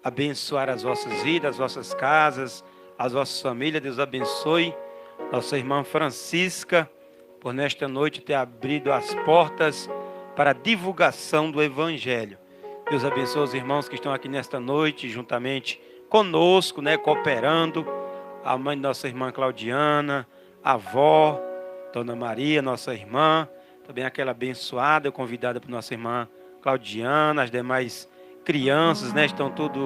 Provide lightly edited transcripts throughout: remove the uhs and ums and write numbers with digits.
abençoar as vossas vidas, as vossas casas, as vossas famílias. Deus abençoe nossa irmã Francisca, por nesta noite ter abrido as portas para a divulgação do Evangelho. Deus abençoe os irmãos que estão aqui nesta noite, juntamente conosco, cooperando. A mãe de nossa irmã Claudiana, a avó, Dona Maria, nossa irmã, também aquela abençoada, convidada por nossa irmã Claudiana, as demais crianças, estão tudo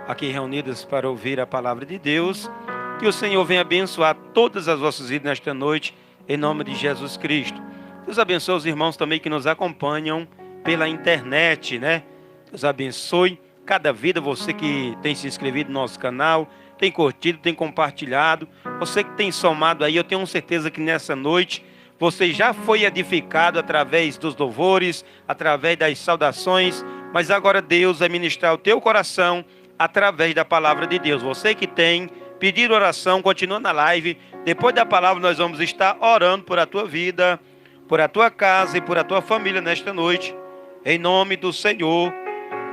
aqui reunidas para ouvir a palavra de Deus. Que o Senhor venha abençoar todas as vossas vidas nesta noite, em nome de Jesus Cristo. Deus abençoe os irmãos também que nos acompanham pela internet, Deus abençoe cada vida, você que tem se inscrito no nosso canal, tem curtido, tem compartilhado, você que tem somado aí, eu tenho certeza que nessa noite você já foi edificado através dos louvores, através das saudações, mas agora Deus vai ministrar o teu coração através da palavra de Deus. Você que tem pedido oração, continua na live. Depois da palavra nós vamos estar orando por a tua vida, por a tua casa e por a tua família nesta noite, em nome do Senhor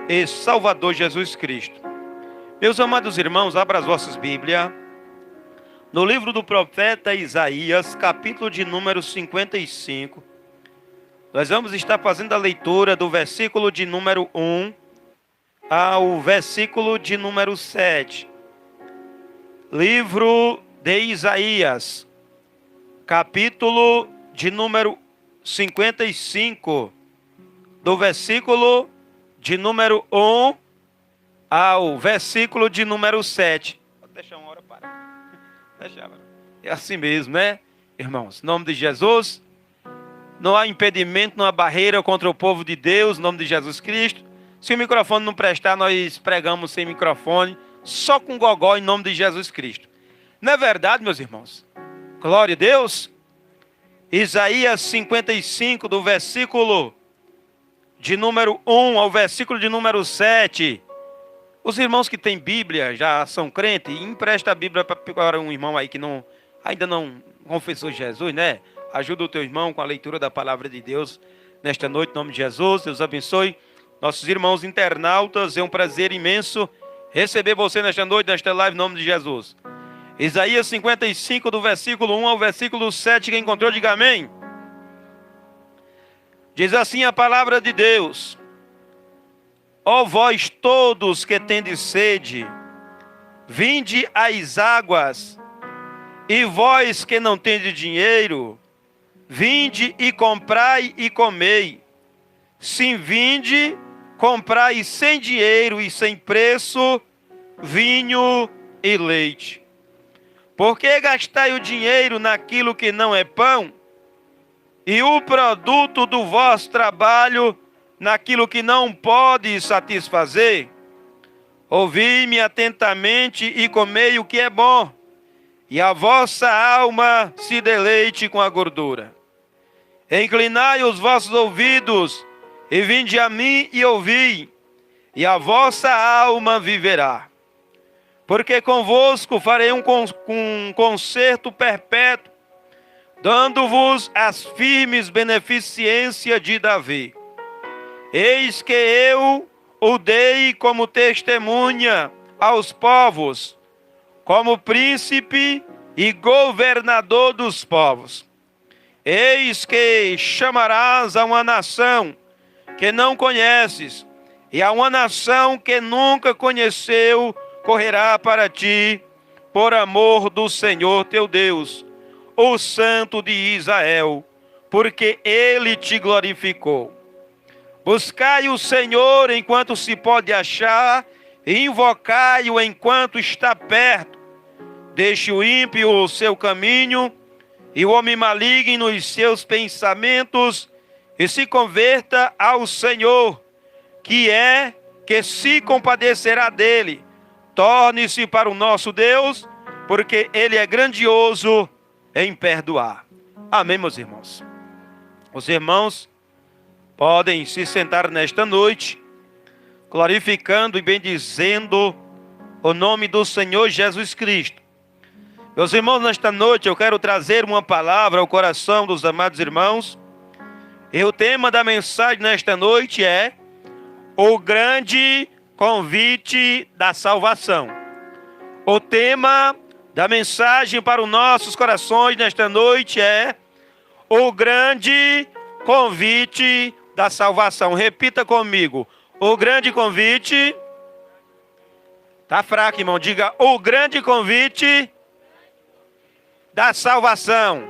e Salvador Jesus Cristo. Meus amados irmãos, abra as vossas Bíblias no livro do profeta Isaías, capítulo de número 55. Nós vamos estar fazendo a leitura do versículo de número 1 ao versículo de número 7. Livro de Isaías, capítulo de número 55, do versículo de número 1 ao versículo de número 7. Vou deixar uma hora para. É assim mesmo, irmãos? Em nome de Jesus, não há impedimento, não há barreira contra o povo de Deus, em nome de Jesus Cristo. Se o microfone não prestar, nós pregamos sem microfone, só com gogó, em nome de Jesus Cristo. Não é verdade, meus irmãos? Glória a Deus. Isaías 55, do versículo de número 1 ao versículo de número 7. Os irmãos que têm Bíblia, já são crentes, empresta a Bíblia para um irmão aí que ainda não confessou Jesus, Ajuda o teu irmão com a leitura da palavra de Deus nesta noite, em nome de Jesus. Deus abençoe nossos irmãos internautas. É um prazer imenso receber você nesta noite, nesta live, em nome de Jesus. Isaías 55, do versículo 1 ao versículo 7, quem encontrou, diga amém. Diz assim a palavra de Deus: ó vós todos que tendes sede, vinde às águas, e vós que não tendes dinheiro, vinde e comprai e comei. Sim, vinde, comprai sem dinheiro e sem preço, vinho e leite. Por que gastai o dinheiro naquilo que não é pão, e o produto do vosso trabalho naquilo que não pode satisfazer? Ouvi-me atentamente e comei o que é bom, e a vossa alma se deleite com a gordura. Inclinai os vossos ouvidos, e vinde a mim e ouvi, e a vossa alma viverá. Porque convosco farei um concerto perpétuo, dando-vos as firmes beneficências de Davi. Eis que eu o dei como testemunha aos povos, como príncipe e governador dos povos. Eis que chamarás a uma nação que não conheces, e a uma nação que nunca conheceu correrá para ti, por amor do Senhor teu Deus, o Santo de Israel, porque ele te glorificou. Buscai o Senhor enquanto se pode achar, e invocai-o enquanto está perto. Deixe o ímpio o seu caminho, e o homem maligno os seus pensamentos, e se converta ao Senhor, que se compadecerá dele. Torne-se para o nosso Deus, porque ele é grandioso em perdoar. Amém, meus irmãos? Os irmãos podem se sentar nesta noite, glorificando e bendizendo o nome do Senhor Jesus Cristo. Meus irmãos, nesta noite eu quero trazer uma palavra ao coração dos amados irmãos. E o tema da mensagem nesta noite é: o grande convite da salvação. O tema da mensagem para os nossos corações nesta noite é o grande convite da salvação. Repita comigo. O grande convite. Tá fraco, irmão. Diga o grande convite da salvação.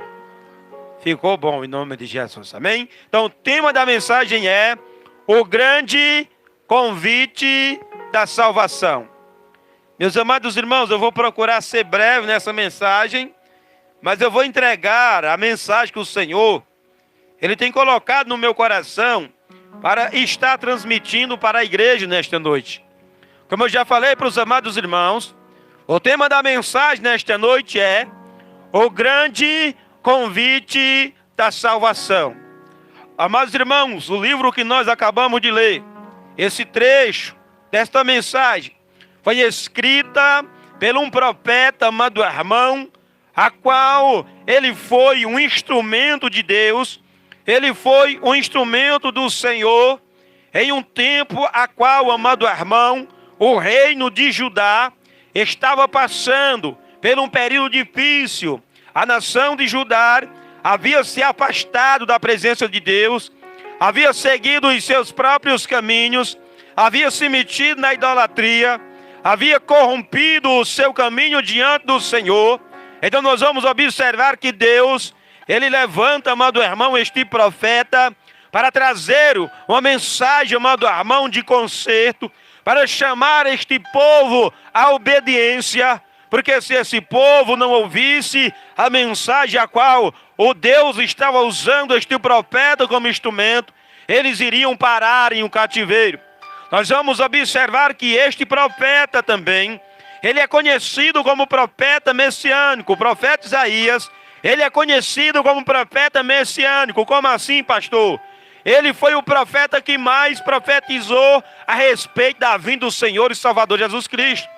Ficou bom em nome de Jesus. Amém? Então o tema da mensagem é o grande convite da salvação. Meus amados irmãos, eu vou procurar ser breve nessa mensagem, mas eu vou entregar a mensagem que o Senhor, Ele tem colocado no meu coração para estar transmitindo para a igreja nesta noite. Como eu já falei para os amados irmãos, o tema da mensagem nesta noite é o grande convite da salvação. Amados irmãos, o livro que nós acabamos de ler, esse trecho desta mensagem, foi escrita por um profeta, amado irmão, a qual ele foi um instrumento de Deus, ele foi um instrumento do Senhor, em um tempo a qual, amado irmão, o reino de Judá estava passando por um período difícil. A nação de Judá havia se afastado da presença de Deus, havia seguido os seus próprios caminhos, havia se metido na idolatria, havia corrompido o seu caminho diante do Senhor. Então nós vamos observar que Deus, Ele levanta, amado irmão, este profeta para trazer uma mensagem, amado irmão, de conserto, para chamar este povo à obediência, porque se esse povo não ouvisse a mensagem a qual o Deus estava usando este profeta como instrumento, eles iriam parar em um cativeiro. Nós vamos observar que este profeta também, ele é conhecido como profeta messiânico. O profeta Isaías, ele é conhecido como profeta messiânico. Como assim, pastor? Ele foi o profeta que mais profetizou a respeito da vinda do Senhor e Salvador Jesus Cristo.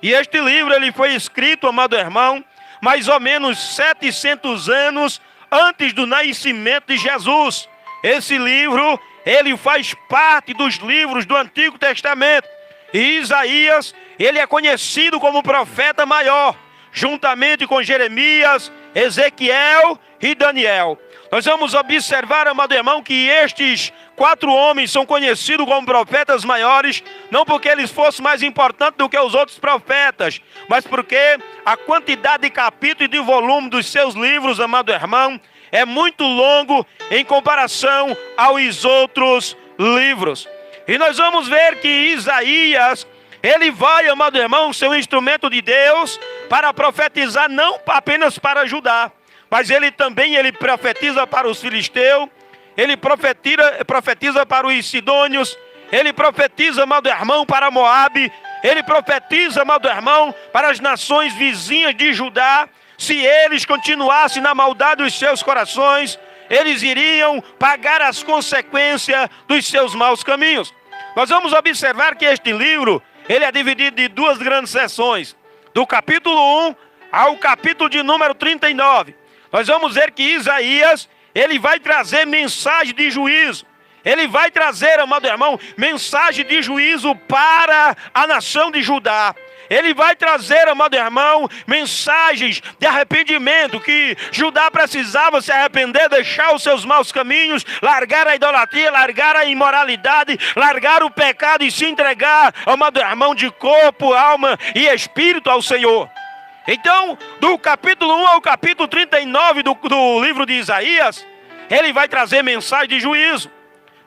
E este livro, ele foi escrito, amado irmão, mais ou menos 700 anos antes do nascimento de Jesus. Esse livro, ele faz parte dos livros do Antigo Testamento. E Isaías, ele é conhecido como profeta maior, juntamente com Jeremias, Ezequiel e Daniel. Nós vamos observar, amado irmão, que estes 4 homens são conhecidos como profetas maiores, não porque eles fossem mais importantes do que os outros profetas, mas porque a quantidade de capítulos e de volume dos seus livros, amado irmão, é muito longo em comparação aos outros livros. E nós vamos ver que Isaías, ele vai, amado irmão, ser um instrumento de Deus para profetizar não apenas para Judá, mas ele também profetiza para os filisteus, ele profetiza para os sidônios, ele profetiza, amado irmão, para Moabe, ele profetiza, amado irmão, para as nações vizinhas de Judá. Se eles continuassem na maldade dos seus corações, eles iriam pagar as consequências dos seus maus caminhos. Nós vamos observar que este livro, ele é dividido em 2 grandes seções. Do capítulo 1 ao capítulo de número 39. Nós vamos ver que Isaías, ele vai trazer mensagem de juízo. Ele vai trazer, amado irmão, mensagem de juízo para a nação de Judá. Ele vai trazer, amado irmão, mensagens de arrependimento, que Judá precisava se arrepender, deixar os seus maus caminhos, largar a idolatria, largar a imoralidade, largar o pecado e se entregar, amado irmão, de corpo, alma e espírito ao Senhor. Então, do capítulo 1 ao capítulo 39 do livro de Isaías, ele vai trazer mensagem de juízo.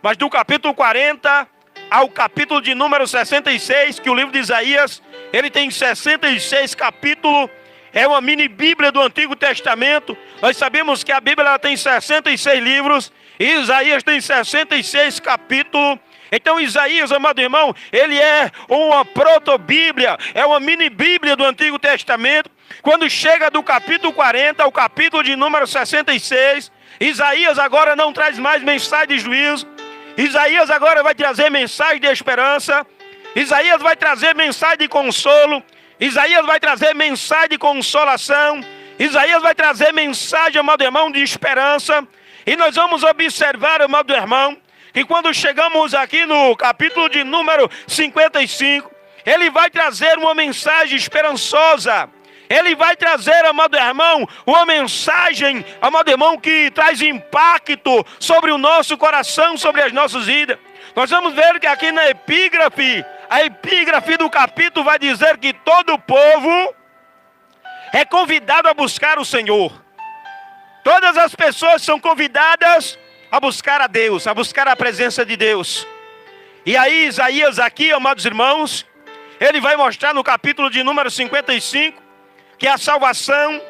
Mas do capítulo 40 ao capítulo de número 66, que o livro de Isaías, ele tem 66 capítulos, é uma mini Bíblia do Antigo Testamento. Nós sabemos que a Bíblia ela tem 66 livros, e Isaías tem 66 capítulos. Então Isaías, amado irmão, ele é uma proto-bíblia, é uma mini Bíblia do Antigo Testamento. Quando chega do capítulo 40 ao capítulo de número 66, Isaías agora não traz mais mensagem de juízo. Isaías agora vai trazer mensagem de esperança. Isaías vai trazer mensagem de consolo. Isaías vai trazer mensagem de consolação. Isaías vai trazer mensagem, amado irmão, de esperança. E nós vamos observar, amado irmão, que quando chegamos aqui no capítulo de número 55, ele vai trazer uma mensagem esperançosa. Ele vai trazer, amado irmão, uma mensagem, amado irmão, que traz impacto sobre o nosso coração, sobre as nossas vidas. Nós vamos ver que aqui na epígrafe, a epígrafe do capítulo vai dizer que todo o povo é convidado a buscar o Senhor. Todas as pessoas são convidadas a buscar a Deus, a buscar a presença de Deus. E aí Isaías aqui, amados irmãos, ele vai mostrar no capítulo de número 55, que a salvação,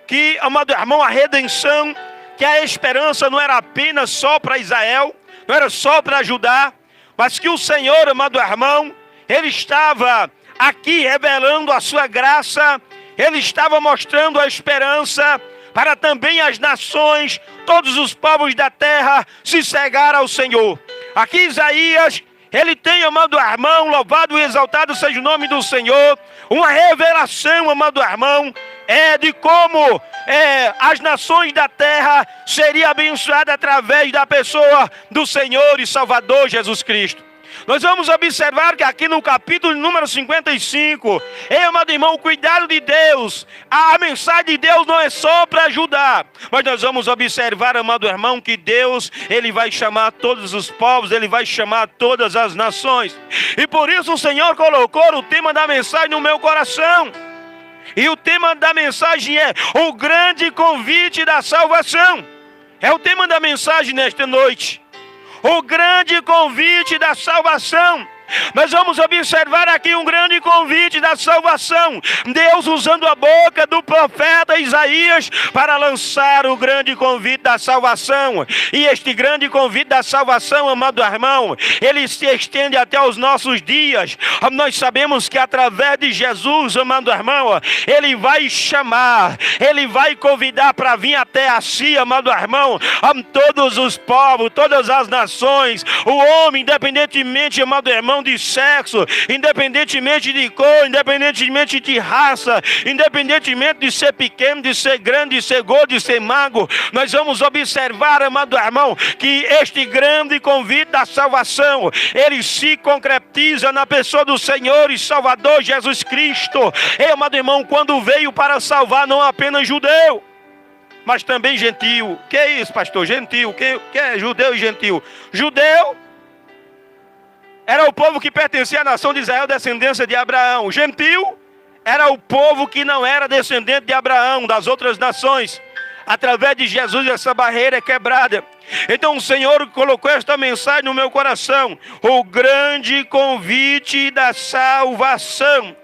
que, amado irmão, a redenção, que a esperança não era apenas só para Israel, não era só para Judá, mas que o Senhor, amado irmão, ele estava aqui revelando a sua graça, ele estava mostrando a esperança para também as nações, todos os povos da terra se cegar ao Senhor. Aqui Isaías, ele tem, amado irmão, louvado e exaltado seja o nome do Senhor, uma revelação, amado irmão, de como as nações da terra seriam abençoadas através da pessoa do Senhor e Salvador Jesus Cristo. Nós vamos observar que aqui no capítulo número 55, amado irmão, o cuidado de Deus, a mensagem de Deus não é só para ajudar, mas nós vamos observar, amado irmão, que Deus, ele vai chamar todos os povos, ele vai chamar todas as nações. E por isso o Senhor colocou o tema da mensagem no meu coração. E o tema da mensagem é o grande convite da salvação. É o tema da mensagem nesta noite. O grande convite da salvação. Nós vamos observar aqui um grande convite da salvação. Deus usando a boca do profeta Isaías para lançar o grande convite da salvação. E este grande convite da salvação, amado irmão, ele se estende até os nossos dias. Nós sabemos que através de Jesus, amado irmão, ele vai chamar, ele vai convidar para vir até a si, amado irmão, todos os povos, todas as nações, o homem, independentemente, amado irmão, de sexo, independentemente de cor, independentemente de raça, independentemente de ser pequeno, de ser grande, de ser gordo, de ser magro, nós vamos observar, amado irmão, que este grande convite da salvação, ele se concretiza na pessoa do Senhor e Salvador Jesus Cristo. Amado irmão, quando veio para salvar não apenas judeu, mas também gentil. Que é isso, pastor? Gentil. Que é judeu e gentil? Judeu era o povo que pertencia à nação de Israel, descendência de Abraão. Gentil era o povo que não era descendente de Abraão, das outras nações. Através de Jesus essa barreira é quebrada. Então o Senhor colocou esta mensagem no meu coração. O grande convite da salvação.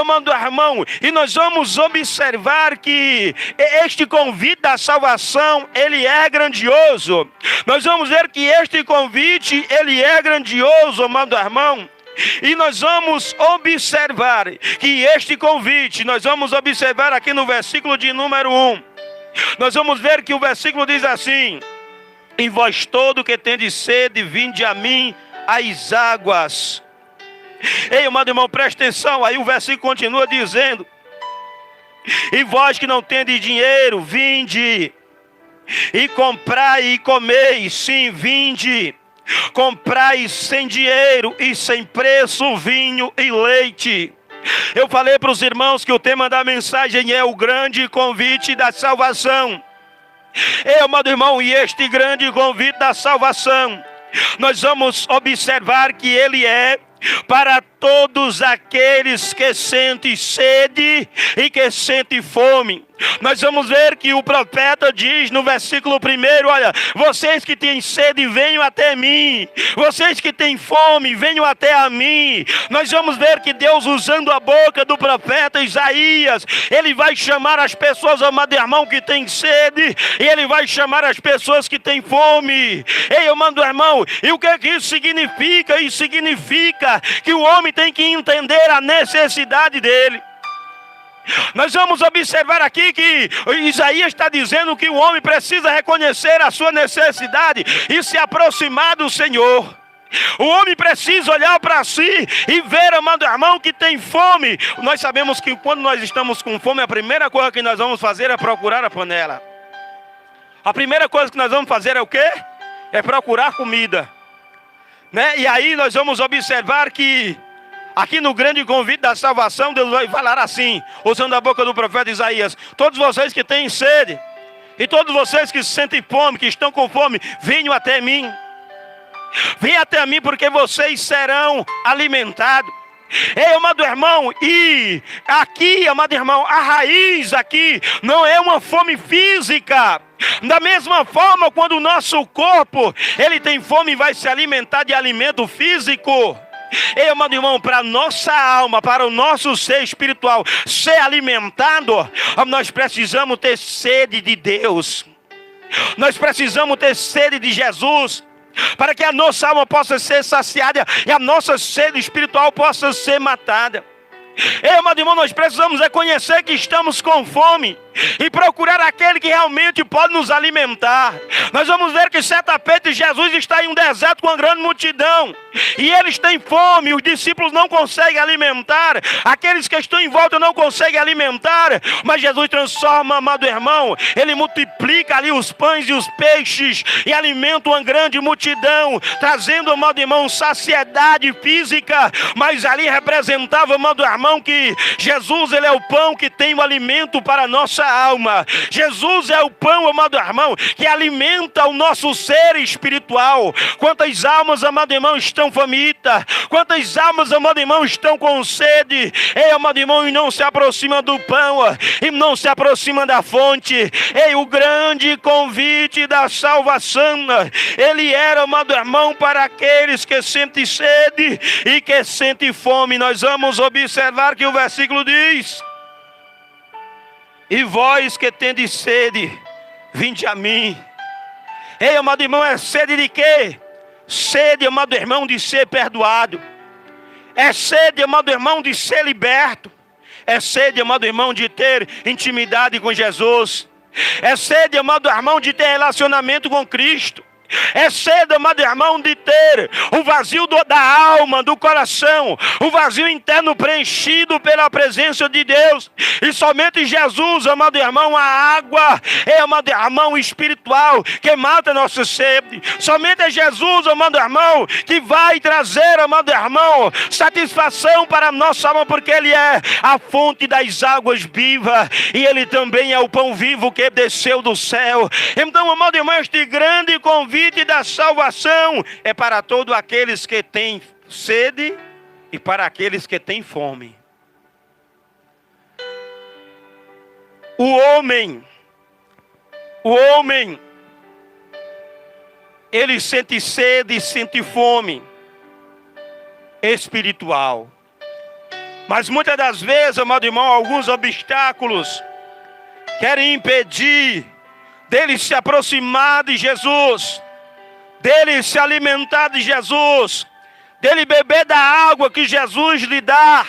Amado irmão, e nós vamos observar que este convite da salvação, ele é grandioso. Nós vamos ver que este convite, ele é grandioso, amado irmão. E nós vamos observar que este convite, nós vamos observar aqui no versículo de número 1. Nós vamos ver que o versículo diz assim: e vós todo que tendes sede, vinde a mim as águas. Ei, amado irmão, presta atenção. Aí o versículo continua dizendo: e vós que não tendes dinheiro, vinde e comprai e comeis. Sim, vinde, comprai sem dinheiro e sem preço vinho e leite. Eu falei para os irmãos que o tema da mensagem é o grande convite da salvação. Amado irmão, e este grande convite da salvação, nós vamos observar que ele é para todos aqueles que sentem sede e que sentem fome. Nós vamos ver que o profeta diz no versículo 1, olha, vocês que têm sede, venham até mim. Vocês que têm fome, venham até a mim. Nós vamos ver que Deus, usando a boca do profeta Isaías, ele vai chamar as pessoas, amado irmão, que têm sede, e ele vai chamar as pessoas que têm fome. Ei, amado irmão, e o que é que isso significa? Isso significa que o homem tem que entender a necessidade dele. Nós vamos observar aqui que Isaías está dizendo que o homem precisa reconhecer a sua necessidade e se aproximar do Senhor. O homem precisa olhar para si e ver, amado irmão, que tem fome. Nós sabemos que quando nós estamos com fome, a primeira coisa que nós vamos fazer é procurar a panela. A primeira coisa que nós vamos fazer é o quê? É procurar comida. né? E aí nós vamos observar que aqui no grande convite da salvação, Deus vai falar assim, usando a boca do profeta Isaías: todos vocês que têm sede, e todos vocês que sentem fome, que estão com fome, venham até mim. Venham até mim, porque vocês serão alimentados. Ei, amado irmão, e aqui, amado irmão, a raiz aqui não é uma fome física. Da mesma forma, quando o nosso corpo, ele tem fome e vai se alimentar de alimento físico. Ei, amado irmão, para a nossa alma, para o nosso ser espiritual ser alimentado, nós precisamos ter sede de Deus. Nós precisamos ter sede de Jesus, para que a nossa alma possa ser saciada e a nossa sede espiritual possa ser matada. Ei, amado irmão, nós precisamos reconhecer que estamos com fome e procurar aquele que realmente pode nos alimentar. Nós vamos ver que certa feita Jesus está em um deserto com uma grande multidão e eles têm fome, os discípulos não conseguem alimentar, aqueles que estão em volta não conseguem alimentar, mas Jesus transforma, amado irmão, ele multiplica ali os pães e os peixes e alimenta uma grande multidão, trazendo, amado irmão, saciedade física, mas ali representava, amado irmão, que Jesus, ele é o pão que tem o alimento para a nossa alma. Jesus é o pão, amado irmão, que alimenta o nosso ser espiritual. Quantas almas, amado irmão, estão famintas? Quantas almas, amado irmão, estão com sede? Ei, amado irmão, e não se aproxima do pão, e não se aproxima da fonte. Ei, o grande convite da salvação, ele era, amado irmão, para aqueles que sentem sede e que sentem fome. Nós vamos observar que o versículo diz: e vós que tendes sede, vinde a mim. Ei, amado irmão, é sede de quê? Sede, amado irmão, de ser perdoado. É sede, amado irmão, de ser liberto. É sede, amado irmão, de ter intimidade com Jesus. É sede, amado irmão, de ter relacionamento com Cristo. É sede, amado irmão, de ter o vazio da alma, do coração, o vazio interno preenchido pela presença de Deus. E somente Jesus, amado irmão, a água é, amado irmão, espiritual que mata a nossa sede. Somente é Jesus, amado irmão, que vai trazer, amado irmão, satisfação para a nossa alma, porque Ele é a fonte das águas vivas e Ele também é o pão vivo que desceu do céu. Então, amado irmão, este grande convite da salvação é para todos aqueles que têm sede e para aqueles que têm fome. O homem, ele sente sede e sente fome espiritual. Mas muitas das vezes, amado irmão, alguns obstáculos querem impedir dele se aproximar de Jesus, dele se alimentar de Jesus, dele beber da água que Jesus lhe dá.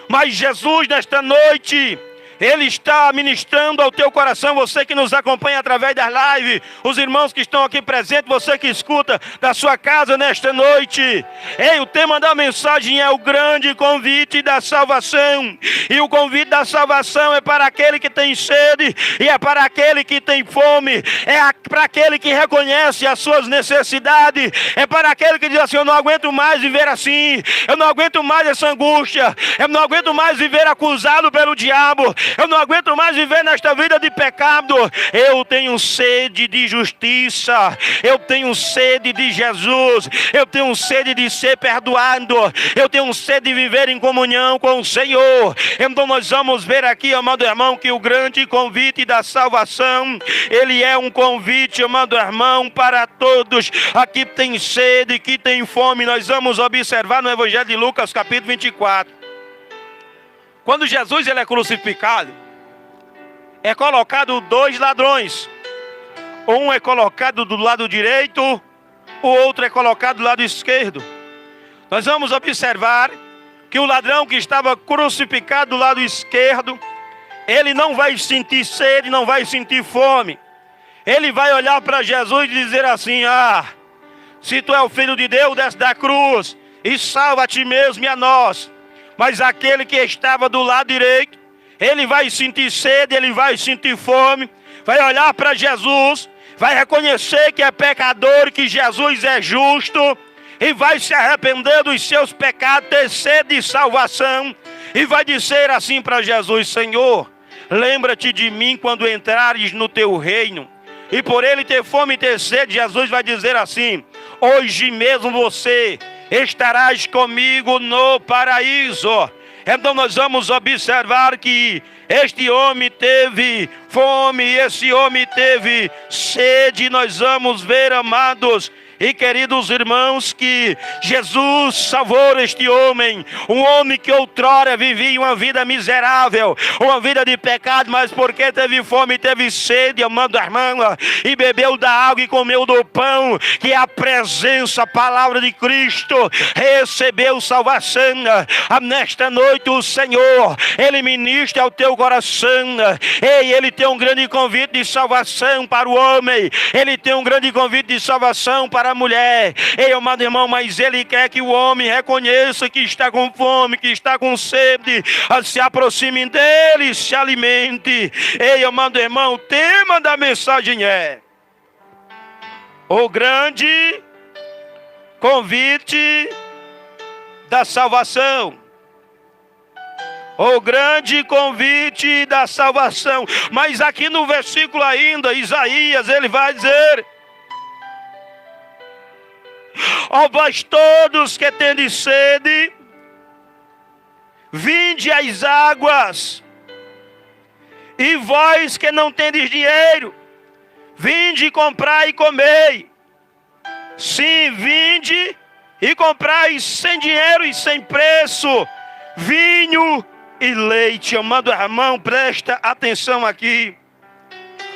Mas Jesus, nesta noite, Ele está ministrando ao teu coração. Você que nos acompanha através das lives, os irmãos que estão aqui presentes, você que escuta da sua casa nesta noite. Ei, o tema da mensagem é o grande convite da salvação. E o convite da salvação é para aquele que tem sede e é para aquele que tem fome. É para aquele que reconhece as suas necessidades. É para aquele que diz assim: eu não aguento mais viver assim. Eu não aguento mais essa angústia. Eu não aguento mais viver acusado pelo diabo. Eu não aguento mais viver nesta vida de pecado. Eu tenho sede de justiça. Eu tenho sede de Jesus. Eu tenho sede de ser perdoado. Eu tenho sede de viver em comunhão com o Senhor. Então nós vamos ver aqui, amado irmão, que o grande convite da salvação, ele é um convite, amado irmão, para todos. Aqui tem sede, que tem fome. Nós vamos observar no Evangelho de Lucas, capítulo 24. Quando Jesus ele é crucificado, é colocado dois ladrões. Um é colocado do lado direito, o outro é colocado do lado esquerdo. Nós vamos observar que o ladrão que estava crucificado do lado esquerdo, ele não vai sentir sede, não vai sentir fome. Ele vai olhar para Jesus e dizer assim: se tu é o Filho de Deus, desce da cruz e salva a ti mesmo e a nós. Mas aquele que estava do lado direito, ele vai sentir sede, ele vai sentir fome, vai olhar para Jesus, vai reconhecer que é pecador, que Jesus é justo, e vai se arrepender dos seus pecados, ter sede de salvação, e vai dizer assim para Jesus: Senhor, lembra-te de mim quando entrares no teu reino. E por ele ter fome e ter sede, Jesus vai dizer assim: hoje mesmo você estarás comigo no paraíso. Então nós vamos observar que este homem teve fome, esse homem teve sede. Nós vamos ver, amados e queridos irmãos, que Jesus salvou este homem, um homem que outrora vivia uma vida miserável, uma vida de pecado, mas porque teve fome e teve sede, amando a irmã, e bebeu da água e comeu do pão, que é a presença, a palavra de Cristo, recebeu salvação. Nesta noite o Senhor, Ele ministra ao teu coração. Ei, Ele tem um grande convite de salvação para o homem, Ele tem um grande convite de salvação para a mulher. Ei, amado irmão, mas Ele quer que o homem reconheça que está com fome, que está com sede, se aproxime dEle, se alimente. Ei, amado irmão, o tema da mensagem é o grande convite da salvação. O grande convite da salvação. Mas aqui no versículo ainda, Isaías, ele vai dizer: ó vós todos que tendes sede, vinde às águas. E vós que não tendes dinheiro, vinde comprai e comei. Sim, vinde e comprai sem dinheiro e sem preço vinho e leite. Amado irmão, presta atenção aqui.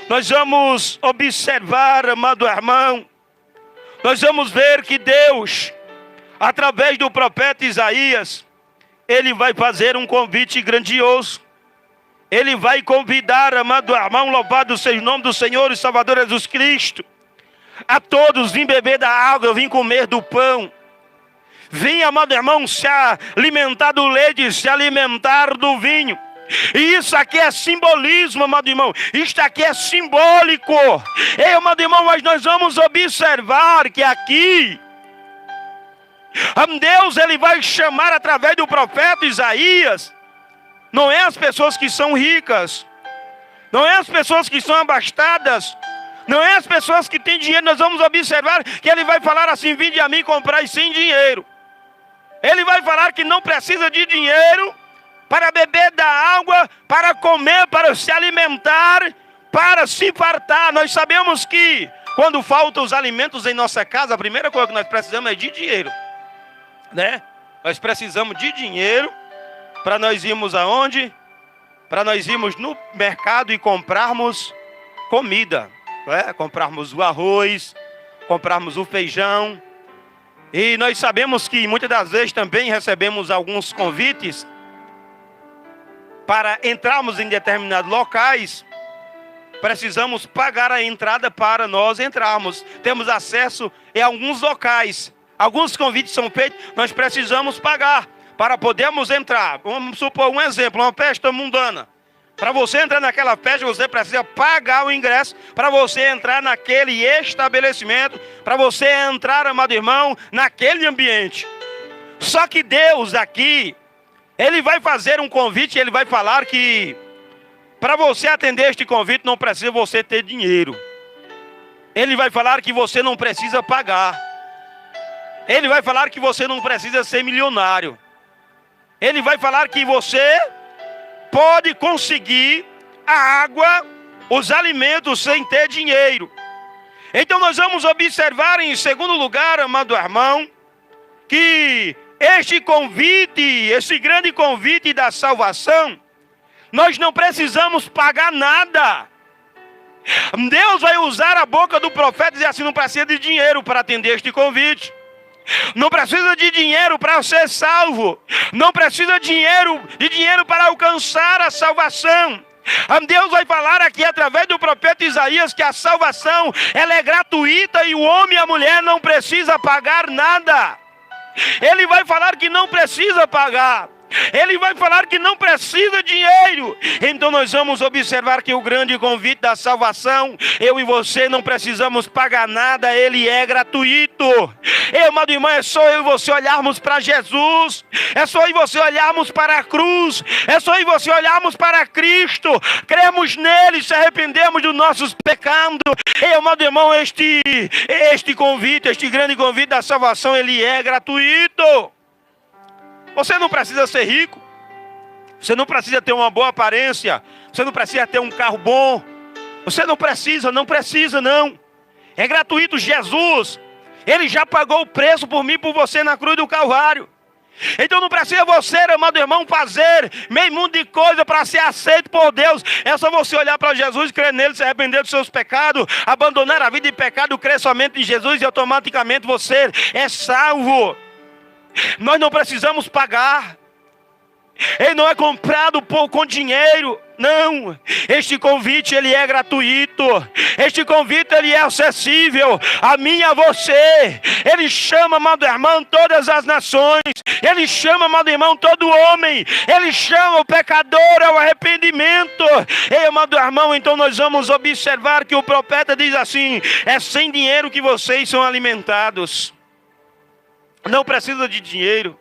Nós vamos observar, amado irmão, nós vamos ver que Deus, através do profeta Isaías, Ele vai fazer um convite grandioso. Ele vai convidar, amado irmão, louvado seja o nome do Senhor e Salvador Jesus Cristo, a todos: vim beber da água, vim comer do pão. Vim, amado irmão, se alimentar do leite, se alimentar do vinho. E isso aqui é simbolismo, amado irmão. Isto aqui é simbólico. Ei, amado irmão, mas nós vamos observar que aqui Deus, Ele vai chamar através do profeta Isaías, não é as pessoas que são ricas, não é as pessoas que são abastadas, não é as pessoas que têm dinheiro. Nós vamos observar que Ele vai falar assim: vinde a mim comprar sem dinheiro. Ele vai falar que não precisa de dinheiro para beber da água, para comer, para se alimentar, para se fartar. Nós sabemos que quando faltam os alimentos em nossa casa, a primeira coisa que nós precisamos é de dinheiro, né? Nós precisamos de dinheiro para nós irmos aonde? Para nós irmos no mercado e comprarmos comida, né? Comprarmos o arroz, comprarmos o feijão. E nós sabemos que muitas das vezes também recebemos alguns convites para entrarmos em determinados locais. Precisamos pagar a entrada para nós entrarmos. Temos acesso em alguns locais. Alguns convites são feitos, nós precisamos pagar para podermos entrar. Vamos supor um exemplo, uma festa mundana. Para você entrar naquela festa, você precisa pagar o ingresso para você entrar naquele estabelecimento, para você entrar, amado irmão, naquele ambiente. Só que Deus aqui, Ele vai fazer um convite, Ele vai falar que para você atender este convite não precisa você ter dinheiro. Ele vai falar que você não precisa pagar. Ele vai falar que você não precisa ser milionário. Ele vai falar que você pode conseguir a água, os alimentos sem ter dinheiro. Então nós vamos observar em segundo lugar, amado irmão, que este convite, esse grande convite da salvação, nós não precisamos pagar nada. Deus vai usar a boca do profeta e dizer assim: não precisa de dinheiro para atender este convite. Não precisa de dinheiro para ser salvo. Não precisa de dinheiro para alcançar a salvação. Deus vai falar aqui através do profeta Isaías que a salvação ela é gratuita e o homem e a mulher não precisa pagar nada. Ele vai falar que não precisa pagar. Ele vai falar que não precisa de dinheiro. Então nós vamos observar que o grande convite da salvação, eu e você não precisamos pagar nada, ele é gratuito. Amado irmão, é só eu e você olharmos para Jesus, é só eu e você olharmos para a cruz, é só eu e você olharmos para Cristo, cremos nele, se arrependemos dos nossos pecados. Amado irmão, este convite, este grande convite da salvação, ele é gratuito. Você não precisa ser rico, você não precisa ter uma boa aparência, você não precisa ter um carro bom, você não precisa, não. É gratuito. Jesus, ele já pagou o preço por mim e por você na cruz do Calvário. Então não precisa você, amado irmão, fazer meio mundo de coisa para ser aceito por Deus. É só você olhar para Jesus, crer nele, se arrepender dos seus pecados, abandonar a vida de pecado, crer somente em Jesus e automaticamente você é salvo. Nós não precisamos pagar. Ele não é comprado com dinheiro. Não. Este convite, ele é gratuito. Este convite, ele é acessível a mim e a você. Ele chama, amado irmão, todas as nações. Ele chama, amado irmão, todo homem. Ele chama o pecador ao arrependimento. Ei, amado irmão, então nós vamos observar que o profeta diz assim: é sem dinheiro que vocês são alimentados. Não precisa de dinheiro.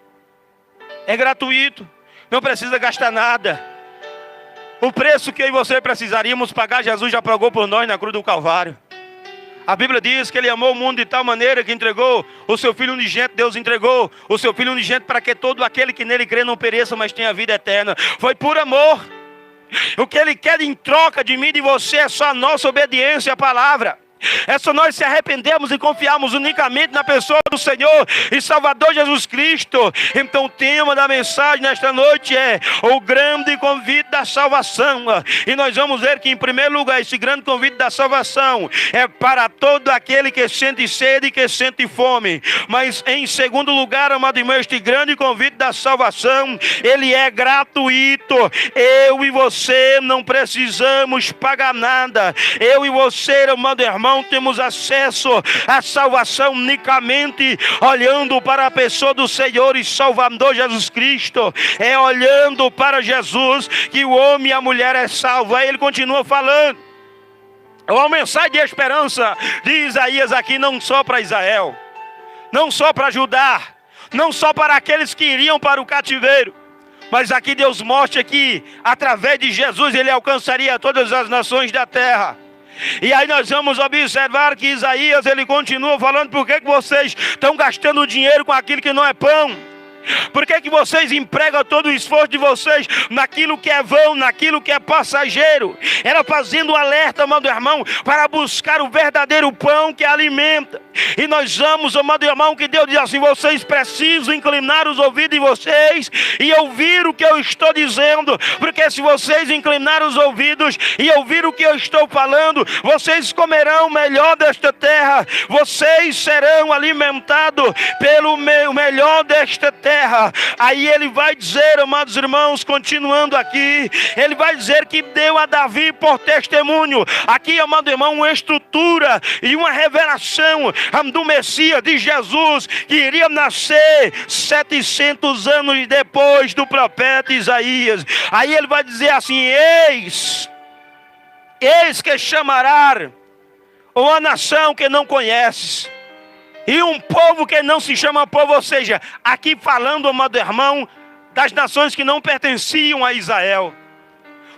É gratuito. Não precisa gastar nada. O preço que eu e você precisaríamos pagar, Jesus já pagou por nós na cruz do Calvário. A Bíblia diz que ele amou o mundo de tal maneira que entregou o seu Filho unigênito. Deus entregou o seu Filho unigênito para que todo aquele que nele crê não pereça, mas tenha vida eterna. Foi por amor. O que ele quer em troca de mim e de você é só a nossa obediência à palavra. É só nós se arrependermos e confiarmos unicamente na pessoa do Senhor e Salvador Jesus Cristo. Então o tema da mensagem nesta noite é o grande convite da salvação. E nós vamos ver que em primeiro lugar esse grande convite da salvação é para todo aquele que sente sede e que sente fome. Mas em segundo lugar, amado irmão, este grande convite da salvação, ele é gratuito. Eu e você não precisamos pagar nada. Eu e você, amado irmão, temos acesso à salvação unicamente olhando para a pessoa do Senhor e Salvador Jesus Cristo. É olhando para Jesus que o homem e a mulher é salvo. Aí ele continua falando. É uma mensagem de esperança de Isaías aqui, não só para Israel, não só para Judá, não só para aqueles que iriam para o cativeiro, mas aqui Deus mostra que através de Jesus ele alcançaria todas as nações da terra. E aí nós vamos observar que Isaías, ele continua falando: por que vocês estão gastando dinheiro com aquilo que não é pão? Por que vocês empregam todo o esforço de vocês naquilo que é vão, naquilo que é passageiro? Era fazendo um alerta, amado irmão, para buscar o verdadeiro pão que alimenta. E nós vamos, amado irmão, que Deus diz assim: vocês precisam inclinar os ouvidos de vocês e ouvir o que eu estou dizendo. Porque se vocês inclinarem os ouvidos e ouvir o que eu estou falando, vocês comerão o melhor desta terra. Vocês serão alimentados pelo melhor desta terra. Aí ele vai dizer, amados irmãos, continuando aqui, ele vai dizer que deu a Davi por testemunho. Aqui, amado irmão, uma estrutura e uma revelação do Messias, de Jesus, que iria nascer 700 anos depois do profeta Isaías. Aí ele vai dizer assim: eis que chamará uma nação que não conheces, e um povo que não se chama povo. Ou seja, aqui falando, amado irmão, das nações que não pertenciam a Israel.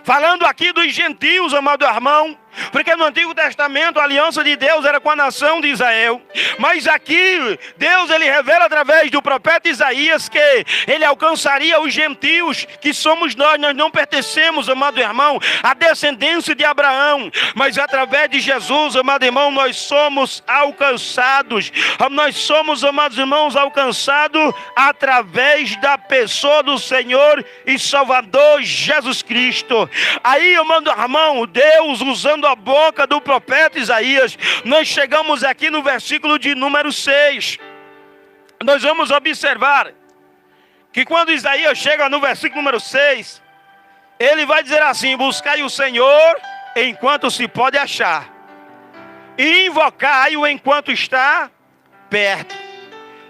Falando aqui dos gentios, amado irmão, porque no Antigo Testamento a aliança de Deus era com a nação de Israel. Mas aqui Deus, ele revela através do profeta Isaías que ele alcançaria os gentios, que somos nós. Nós não pertencemos, amado irmão, à descendência de Abraão, mas através de Jesus, amado irmão, nós somos alcançados. Nós somos, amados irmãos, alcançados através da pessoa do Senhor e Salvador Jesus Cristo. Aí, amado irmão, Deus usando a boca do profeta Isaías, nós chegamos aqui no versículo de número 6. Nós vamos observar que quando Isaías chega no versículo número 6, ele vai dizer assim: buscai o Senhor enquanto se pode achar, e invocai-o enquanto está perto.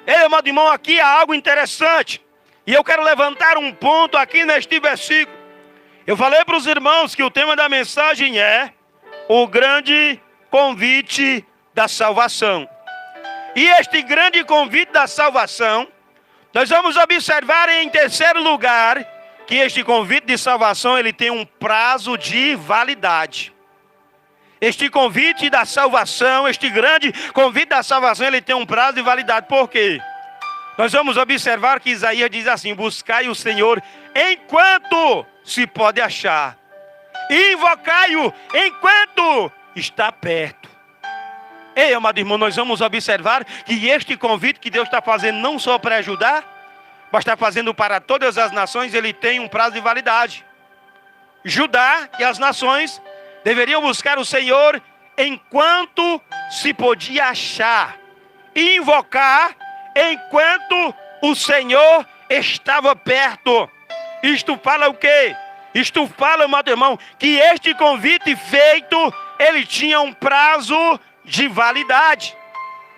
Ei, amado irmão, aqui há algo interessante. E eu quero levantar um ponto aqui neste versículo. Eu falei para os irmãos que o tema da mensagem é o grande convite da salvação. E este grande convite da salvação, nós vamos observar em terceiro lugar que este convite de salvação ele tem um prazo de validade. Este convite da salvação, este grande convite da salvação, ele tem um prazo de validade. Por quê? Nós vamos observar que Isaías diz assim: buscai o Senhor enquanto se pode achar, e invocai-o enquanto está perto. Ei, amado irmão, nós vamos observar que este convite que Deus está fazendo não só para ajudar, mas está fazendo para todas as nações, ele tem um prazo de validade. Judá e as nações deveriam buscar o Senhor enquanto se podia achar, e invocar enquanto o Senhor estava perto. Isto fala o quê? Isto fala, amado irmão, que este convite feito, ele tinha um prazo de validade.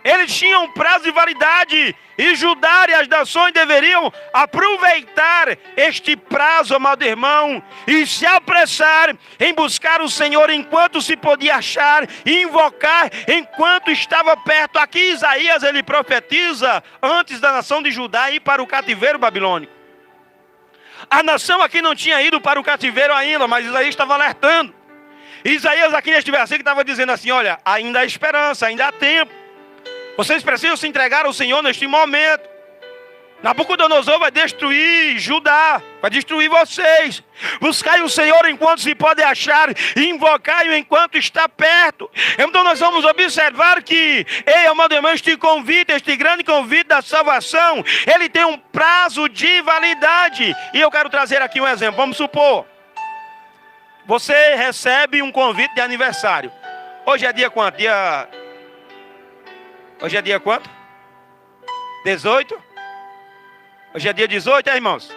Ele tinha um prazo de validade. E Judá e as nações deveriam aproveitar este prazo, amado irmão, e se apressar em buscar o Senhor enquanto se podia achar, e invocar enquanto estava perto. Aqui Isaías, ele profetiza antes da nação de Judá ir para o cativeiro babilônico. A nação aqui não tinha ido para o cativeiro ainda, mas Isaías estava alertando. Isaías aqui neste versículo estava dizendo assim: olha, ainda há esperança, ainda há tempo. Vocês precisam se entregar ao Senhor neste momento. Nabucodonosor vai destruir Judá, vai destruir vocês. Buscai o Senhor enquanto se pode achar, e invocai-o enquanto está perto. Então nós vamos observar que, ei, amado irmão, este convite, este grande convite da salvação, ele tem um prazo de validade. E eu quero trazer aqui um exemplo. Vamos supor, você recebe um convite de aniversário. Hoje é dia quanto? Hoje é dia quanto? 18? Hoje é dia 18, irmãos?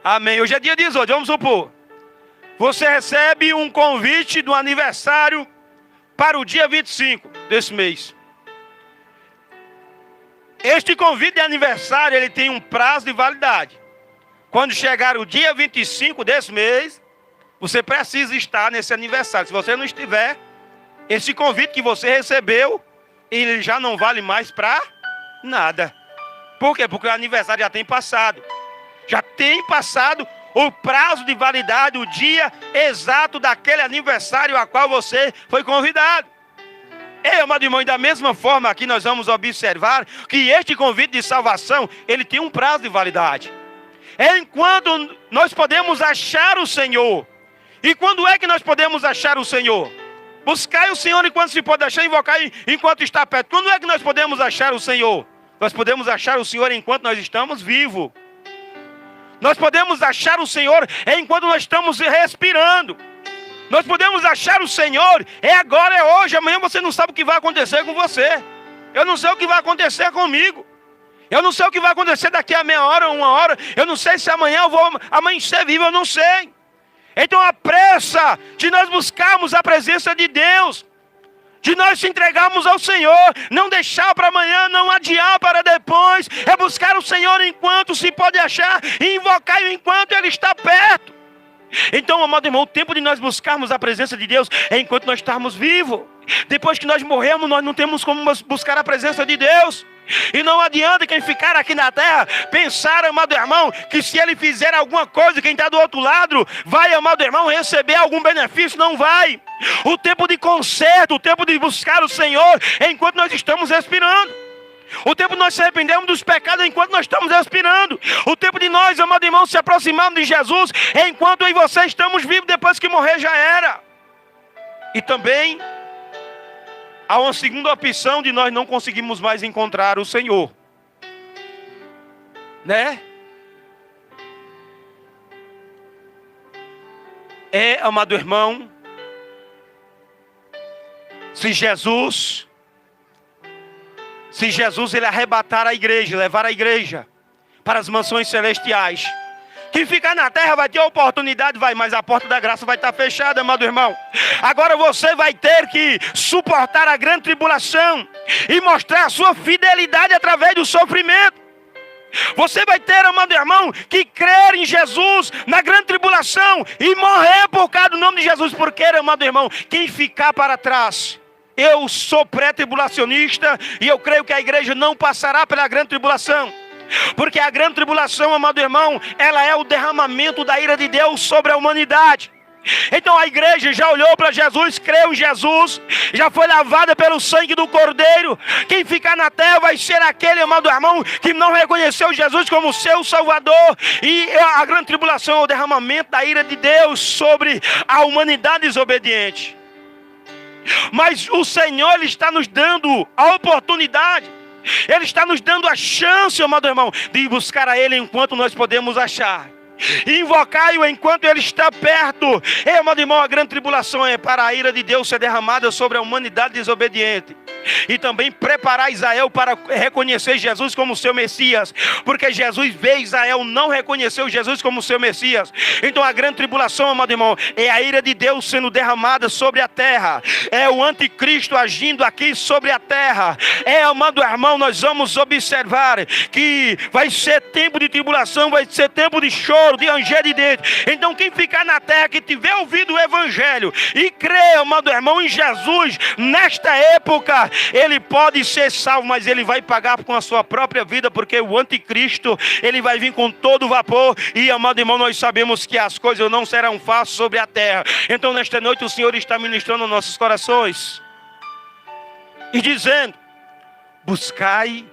Amém. Hoje é dia 18, vamos supor. Você recebe um convite do aniversário para o dia 25 desse mês. Este convite de aniversário, ele tem um prazo de validade. Quando chegar o dia 25 desse mês, você precisa estar nesse aniversário. Se você não estiver, esse convite que você recebeu, ele já não vale mais para nada. Por quê? Porque o aniversário já tem passado. Já tem passado o prazo de validade, o dia exato daquele aniversário a qual você foi convidado. Ei, amado irmão, e da mesma forma aqui nós vamos observar que este convite de salvação, ele tem um prazo de validade. É enquanto nós podemos achar o Senhor. E quando é que nós podemos achar o Senhor? Buscai o Senhor enquanto se pode achar, invocar enquanto está perto. Quando é que nós podemos achar o Senhor? Nós podemos achar o Senhor enquanto nós estamos vivos. Nós podemos achar o Senhor enquanto nós estamos respirando. Nós podemos achar o Senhor agora, é hoje. Amanhã você não sabe o que vai acontecer com você. Eu não sei o que vai acontecer comigo. Eu não sei o que vai acontecer daqui a meia hora, uma hora. Eu não sei se amanhã eu vou amanhecer vivo, eu não sei. Então a pressa de nós buscarmos a presença de Deus, de nós se entregarmos ao Senhor, não deixar para amanhã, não adiar para depois, é buscar o Senhor enquanto se pode achar, e invocar-o enquanto Ele está perto. Então, amado irmão, o tempo de nós buscarmos a presença de Deus é enquanto nós estamos vivos. Depois que nós morremos, nós não temos como buscar a presença de Deus. E não adianta quem ficar aqui na terra pensar, amado irmão, que se ele fizer alguma coisa, quem está do outro lado vai, amado irmão, receber algum benefício. Não vai. O tempo de conserto, o tempo de buscar o Senhor é enquanto nós estamos respirando. O tempo de nós se arrependermos dos pecados é enquanto nós estamos respirando. O tempo de nós, amado irmão, se aproximarmos de Jesus é enquanto eu e você estamos vivos. Depois que morrer já era. E também há uma segunda opção de nós não conseguimos mais encontrar o Senhor. Né? Amado irmão, se Jesus ele arrebatar a igreja, levar a igreja para as mansões celestiais, quem ficar na terra vai ter a oportunidade, mas a porta da graça vai estar fechada, amado irmão. Agora você vai ter que suportar a grande tribulação e mostrar a sua fidelidade através do sofrimento. Você vai ter, amado irmão, que crer em Jesus na grande tribulação e morrer por causa do nome de Jesus. Porque, amado irmão, quem ficar para trás... Eu sou pré-tribulacionista e eu creio que a igreja não passará pela grande tribulação. Porque a grande tribulação, amado irmão, ela é o derramamento da ira de Deus sobre a humanidade. Então a igreja já olhou para Jesus, creu em Jesus, já foi lavada pelo sangue do Cordeiro. Quem ficar na terra vai ser aquele, amado irmão, que não reconheceu Jesus como seu Salvador. E a grande tribulação é o derramamento da ira de Deus sobre a humanidade desobediente. Mas o Senhor, Ele está nos dando a oportunidade, Ele está nos dando a chance, amado irmão, de buscar a Ele enquanto nós podemos achar. Invocai-o enquanto Ele está perto. Amado irmão, a grande tribulação é para a ira de Deus ser derramada sobre a humanidade desobediente. E também preparar Israel para reconhecer Jesus como seu Messias. Porque Jesus vê Israel não reconheceu Jesus como seu Messias. Então a grande tribulação, amado irmão, é a ira de Deus sendo derramada sobre a terra. É o anticristo agindo aqui sobre a terra. Amado irmão, nós vamos observar que vai ser tempo de tribulação, vai ser tempo de choro, de ranger de dente. Então quem ficar na terra, que tiver ouvido o evangelho e crer, amado irmão, em Jesus, nesta época, ele pode ser salvo, mas ele vai pagar com a sua própria vida, porque o anticristo, ele vai vir com todo vapor. E, amado irmão, nós sabemos que as coisas não serão fáceis sobre a terra. Então nesta noite o Senhor está ministrando nossos corações e dizendo: buscai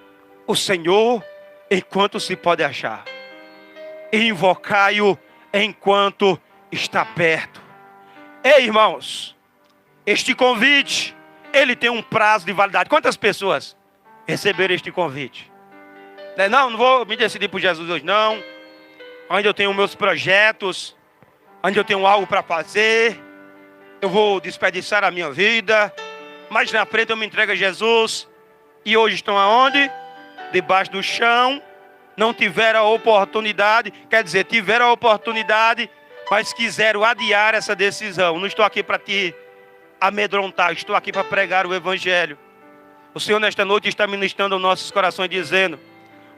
o Senhor enquanto se pode achar, e invocai-o enquanto está perto. Ei, irmãos, este convite, ele tem um prazo de validade. Quantas pessoas receberam este convite? Não vou me decidir por Jesus hoje, não. Ainda eu tenho meus projetos, ainda eu tenho algo para fazer, eu vou desperdiçar a minha vida, mas na frente eu me entrego a Jesus. E hoje estão aonde? Debaixo do chão. Não tiveram a oportunidade, quer dizer, tiveram a oportunidade, mas quiseram adiar essa decisão. Não estou aqui para te amedrontar, estou aqui para pregar o evangelho. O Senhor nesta noite está ministrando aos nossos corações, dizendo: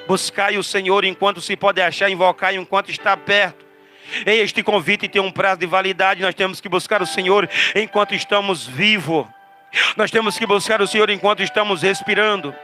buscai o Senhor enquanto se pode achar, invocai enquanto está perto. Este convite tem um prazo de validade. Nós temos que buscar o Senhor enquanto estamos vivos. Nós temos que buscar o Senhor enquanto estamos respirando.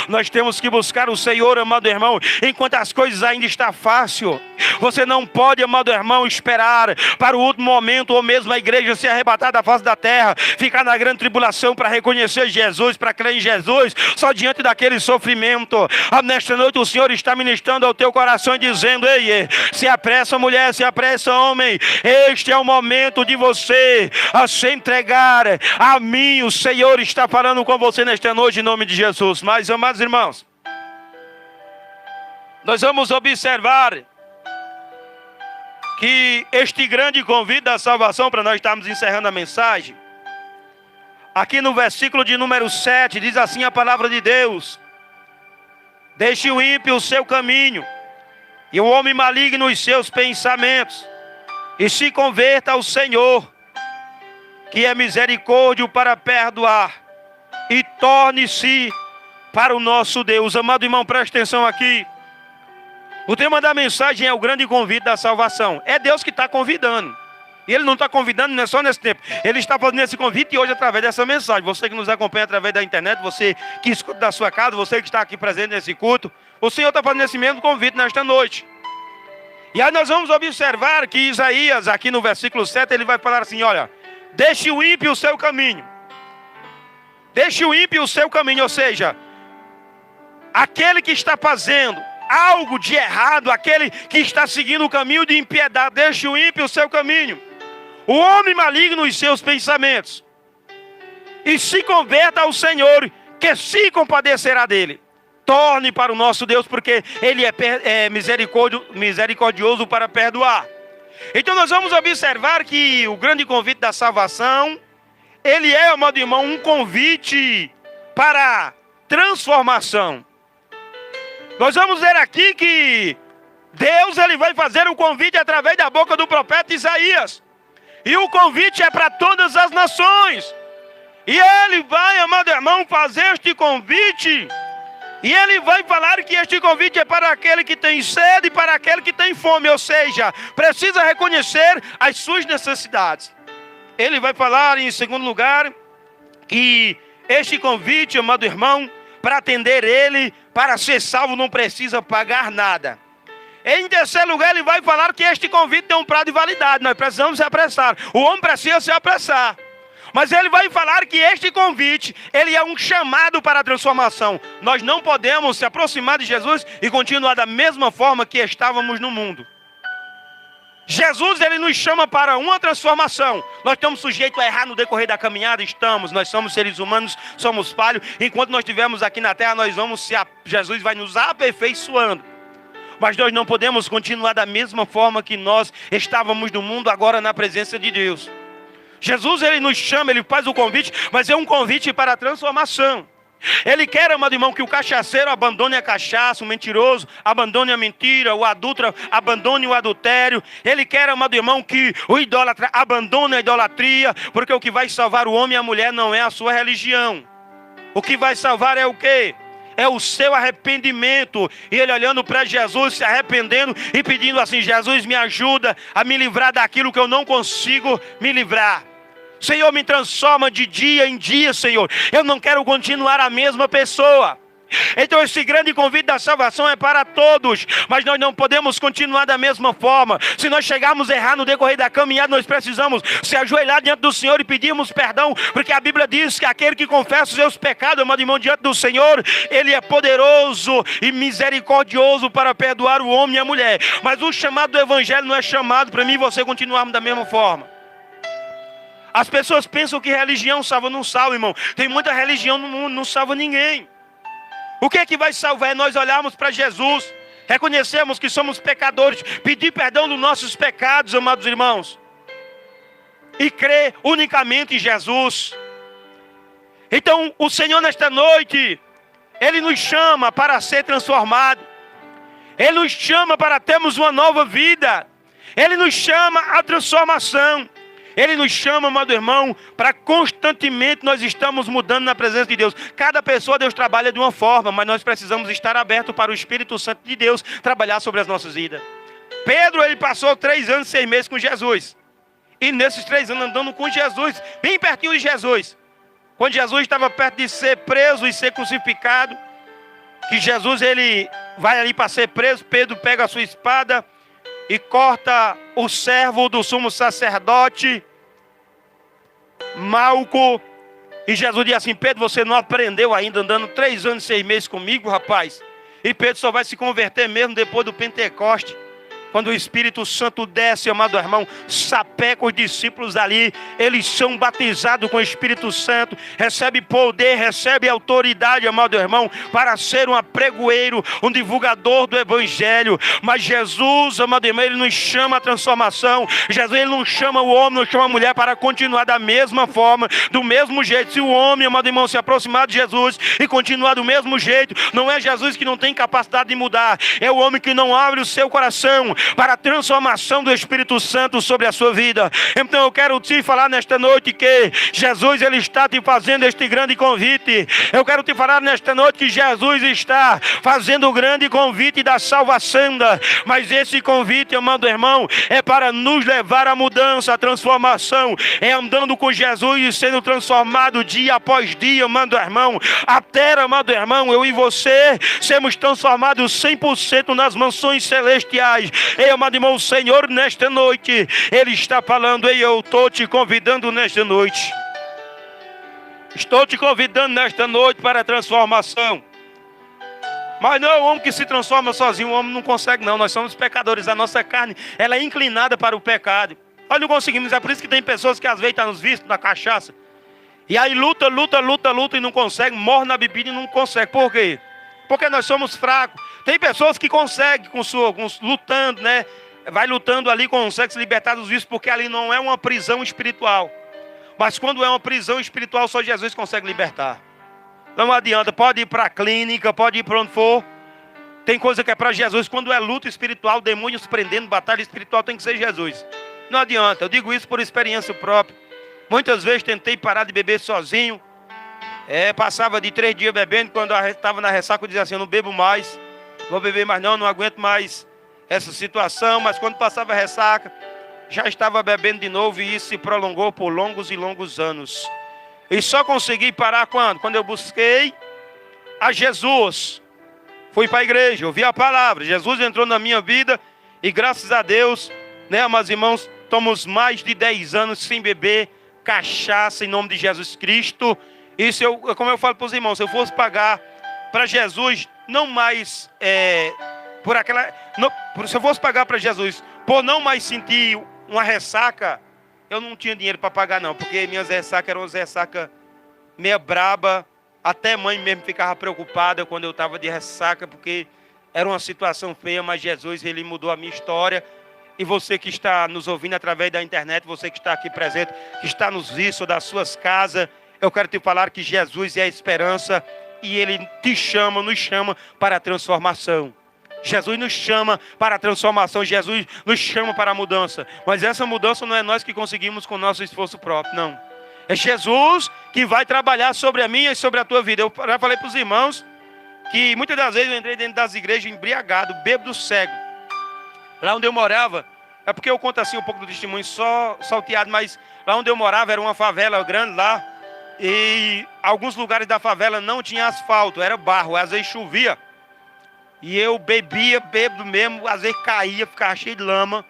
Nós temos que buscar o Senhor, amado irmão, enquanto as coisas ainda estão fáceis. Você não pode, amado irmão, esperar para o último momento, ou mesmo a igreja ser arrebatada da face da terra, ficar na grande tribulação para reconhecer Jesus, para crer em Jesus, só diante daquele sofrimento. Nesta noite o Senhor está ministrando ao teu coração, dizendo: ei, se apressa mulher, se apressa homem, este é o momento de você a se entregar a mim. O Senhor está falando com você nesta noite, em nome de Jesus. Mas, amados irmãos, nós vamos observar que este grande convite da salvação, para nós estarmos encerrando a mensagem, aqui no versículo de número 7, diz assim a palavra de Deus: deixe o ímpio o seu caminho, e o homem maligno os seus pensamentos, e se converta ao Senhor, que é misericórdia para perdoar, e torne-se para o nosso Deus. Amado irmão, preste atenção aqui. O tema da mensagem é o grande convite da salvação. É Deus que está convidando. E Ele não está convidando, não é só nesse tempo. Ele está fazendo esse convite hoje através dessa mensagem. Você que nos acompanha através da internet, você que escuta da sua casa, você que está aqui presente nesse culto, o Senhor está fazendo esse mesmo convite nesta noite. E aí nós vamos observar que Isaías, aqui no versículo 7, ele vai falar assim: olha, deixe o ímpio o seu caminho. Deixe o ímpio o seu caminho, ou seja, aquele que está fazendo algo de errado, aquele que está seguindo o caminho de impiedade, deixe o ímpio o seu caminho, o homem maligno os seus pensamentos, e se converta ao Senhor, que se compadecerá dele. Torne para o nosso Deus, porque Ele é misericordioso para perdoar. Então nós vamos observar que o grande convite da salvação, ele é, amado irmão, um convite para transformação. Nós vamos ver aqui que Deus, ele vai fazer um convite através da boca do profeta Isaías. E o convite é para todas as nações. E ele vai, amado irmão, fazer este convite E ele vai falar que este convite é para aquele que tem sede e para aquele que tem fome. Ou seja, precisa reconhecer as suas necessidades. Ele vai falar em segundo lugar que este convite, amado irmão, para atender ele, para ser salvo, não precisa pagar nada. Em terceiro lugar, ele vai falar que este convite tem um prazo de validade. Nós precisamos se apressar. O homem precisa se apressar. Mas ele vai falar que este convite, ele é um chamado para a transformação. Nós não podemos se aproximar de Jesus e continuar da mesma forma que estávamos no mundo. Jesus, ele nos chama para uma transformação. Nós estamos sujeitos a errar no decorrer da caminhada? Estamos. Nós somos seres humanos, somos falhos. Enquanto nós estivermos aqui na terra, Jesus vai nos aperfeiçoando. Mas nós não podemos continuar da mesma forma que nós estávamos no mundo, agora na presença de Deus. Jesus, ele nos chama, ele faz o convite, mas é um convite para a transformação. Ele quer, amado irmão, que o cachaceiro abandone a cachaça, o mentiroso abandone a mentira, o adúltero abandone o adultério. Ele quer, amado irmão, que o idólatra abandone a idolatria, porque o que vai salvar o homem e a mulher não é a sua religião. O que vai salvar é o quê? É o seu arrependimento. E ele olhando para Jesus, se arrependendo e pedindo assim: Jesus, me ajuda a me livrar daquilo que eu não consigo me livrar. Senhor, me transforma de dia em dia, Senhor. Eu não quero continuar a mesma pessoa. Então esse grande convite da salvação é para todos, mas nós não podemos continuar da mesma forma. Se nós chegarmos a errar no decorrer da caminhada, nós precisamos se ajoelhar diante do Senhor e pedirmos perdão, porque a Bíblia diz que aquele que confessa os seus pecados, amado irmão, diante do Senhor, ele é poderoso e misericordioso para perdoar o homem e a mulher. Mas o chamado do Evangelho não é chamado para mim e você continuarmos da mesma forma. As pessoas pensam que religião salva, não salva, irmão. Tem muita religião no mundo, não salva ninguém. O que é que vai salvar? É nós olharmos para Jesus, reconhecermos que somos pecadores, pedir perdão dos nossos pecados, amados irmãos, e crer unicamente em Jesus. Então, o Senhor nesta noite, Ele nos chama para ser transformado. Ele nos chama para termos uma nova vida. Ele nos chama à transformação. Ele nos chama, amado irmão, para constantemente nós estamos mudando na presença de Deus. Cada pessoa, Deus trabalha de uma forma, mas nós precisamos estar abertos para o Espírito Santo de Deus trabalhar sobre as nossas vidas. Pedro, ele passou 3 anos e 6 meses com Jesus. E nesses 3 anos andando com Jesus, bem pertinho de Jesus. Quando Jesus estava perto de ser preso e ser crucificado, que Jesus, ele vai ali para ser preso, Pedro pega a sua espada e corta o servo do sumo sacerdote, Malco. E Jesus diz assim: Pedro, você não aprendeu ainda andando 3 anos e 6 meses comigo, rapaz? E Pedro só vai se converter mesmo depois do Pentecoste. Quando o Espírito Santo desce, amado irmão, sapeca os discípulos ali. Eles são batizados com o Espírito Santo. Recebe poder, recebe autoridade, amado irmão, para ser um apregoeiro, um divulgador do Evangelho. Mas Jesus, amado irmão, Ele nos chama à transformação. Jesus, Ele não chama o homem, não chama a mulher para continuar da mesma forma, do mesmo jeito. Se o homem, amado irmão, se aproximar de Jesus e continuar do mesmo jeito, não é Jesus que não tem capacidade de mudar. É o homem que não abre o seu coração para a transformação do Espírito Santo sobre a sua vida. Então eu quero te falar nesta noite que Jesus, Ele está te fazendo este grande convite. Eu quero te falar nesta noite que Jesus está fazendo o grande convite da salvação. Mas esse convite, amado irmão, é para nos levar à mudança, à transformação. É andando com Jesus e sendo transformado dia após dia, amado irmão. Até, amado irmão, eu e você sermos transformados 100% nas mansões celestiais. Ei, amado irmão, o Senhor nesta noite, Ele está falando: ei, eu estou te convidando nesta noite. Estou te convidando nesta noite para a transformação. Mas não é o homem que se transforma sozinho, o homem não consegue não. Nós somos pecadores, a nossa carne, ela é inclinada para o pecado. Nós não conseguimos, é por isso que tem pessoas que às vezes estão nos vícios, na cachaça. E aí luta e não consegue, morre na bebida e não consegue. Por quê? Porque nós somos fracos. Tem pessoas que conseguem, lutando, né? Vai lutando ali, consegue se libertar dos vícios, porque ali não é uma prisão espiritual. Mas quando é uma prisão espiritual, só Jesus consegue libertar. Não adianta, pode ir para a clínica, pode ir para onde for. Tem coisa que é para Jesus. Quando é luta espiritual, demônios prendendo, batalha espiritual, tem que ser Jesus. Não adianta, eu digo isso por experiência própria. Muitas vezes tentei parar de beber sozinho. Passava de 3 dias bebendo, quando eu estava na ressaca eu dizia assim, eu não bebo mais, vou beber mais não aguento mais essa situação, mas quando passava a ressaca, já estava bebendo de novo e isso se prolongou por longos e longos anos. E só consegui parar quando? Quando eu busquei a Jesus. Fui para a igreja, ouvi a palavra, Jesus entrou na minha vida e graças a Deus, né, meus irmãos, estamos mais de 10 anos sem beber cachaça em nome de Jesus Cristo. Isso, como eu falo para os irmãos, se eu fosse pagar para Jesus, não mais por aquela... se eu fosse pagar para Jesus, por não mais sentir uma ressaca, eu não tinha dinheiro para pagar não, porque minhas ressacas eram umas ressacas meia braba, até mãe mesmo ficava preocupada quando eu estava de ressaca, porque era uma situação feia, mas Jesus, Ele mudou a minha história. E você que está nos ouvindo através da internet, você que está aqui presente, que está nos vistos das suas casas, eu quero te falar que Jesus é a esperança e Ele te chama, nos chama para a transformação. Jesus nos chama para a transformação, Jesus nos chama para a mudança. Mas essa mudança não é nós que conseguimos com o nosso esforço próprio, não. É Jesus que vai trabalhar sobre a minha e sobre a tua vida. Eu já falei para os irmãos que muitas das vezes eu entrei dentro das igrejas embriagado, bêbado, cego. Lá onde eu morava, é porque eu conto assim um pouco do testemunho só salteado, mas lá onde eu morava era uma favela grande lá. E alguns lugares da favela não tinha asfalto, era barro, às vezes chovia. E eu bebia, bêbado mesmo, às vezes caía, ficava cheio de lama.